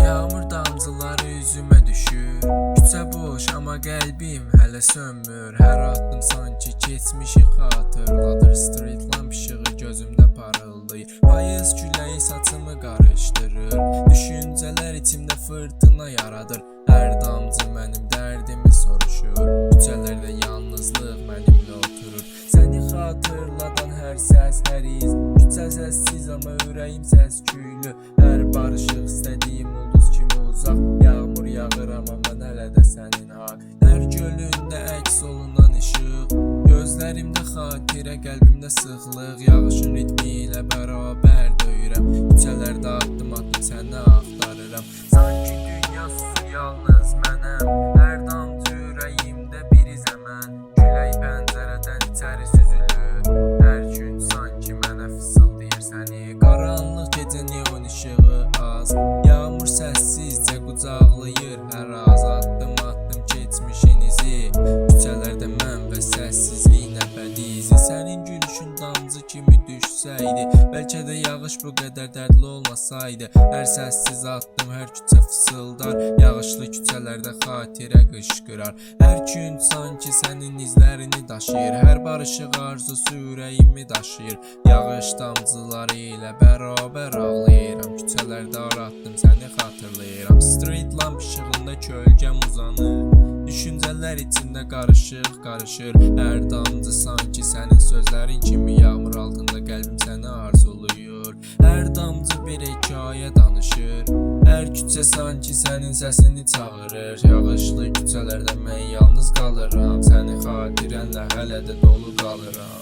Yağmur damcıları üzümə düşür. Küçə boş amma qəlbim hələ sönmür. Hər addım sanki keçmişi xatırladır. Street lamp işığı gözümdə parıldayır. Payız küləyi saçımı qarışdırır. Düşüncələr içimdə fırtına yaradır. Hər damcı mənim dərdimi soruşur. Küçələrdə yalnızlıq mənimlə oturur. Səni xatırladan hər səs, hər iz. Küçə səssiz amma ürəyim səs-küylü. Hər barışıq istədiyim ulduz kimi uzaq. Yağmur yağır amma mən hələ də sənin haqq. Hər gölündə əks olunan işıq. Gözlərimdə xatirə, qəlbimdə sıxlıq. Yağışın ritmi ilə bərabər döyürəm. Küçələrdə addım səni axtarıram. Sanki dünya susur, yalnız mənəm. Hər damcı ürəyimdə bir izəmən. Külək pəncərədən içəri süzülür. Hər gün sanki mənə fısıldayır səni. Qaranlıq gecə neon işığı az. Yağmur səssizcə qucaqlayır hər az. Addım keçmişinizi. Küçələrdə mən və səssizlik nəbədi izi. Sənin gülüşün damcı kimi düşsəydi, bəlkə də yağış bu qədər dərdli olmasaydı. Hər səssiz addım hər küçə fısıldar. Yağışlı küçələrdə xatirə qışqırar. Hər gün sanki sənin izlərini daşıyır. Hər barışıq arzusu ürəyimi daşıyır. Yağış damcıları ilə bərabər ağlayıram. Küçələrdə aratdım səni xatırlayıram. Street lamp işığında kölgəm uzanır. Düşüncələr içində qarışır. Hər damcı sanki sənin sözlərin kimi. Yağmur altında qəlbim səni arzuluyur. Hər damcı bir hekayə danışır. Hər küçə sanki sənin səsini çağırır. Yağışlı küçələrdə mən yalnız qalıram. Səni xatirənlə hələ də dolu qalıram.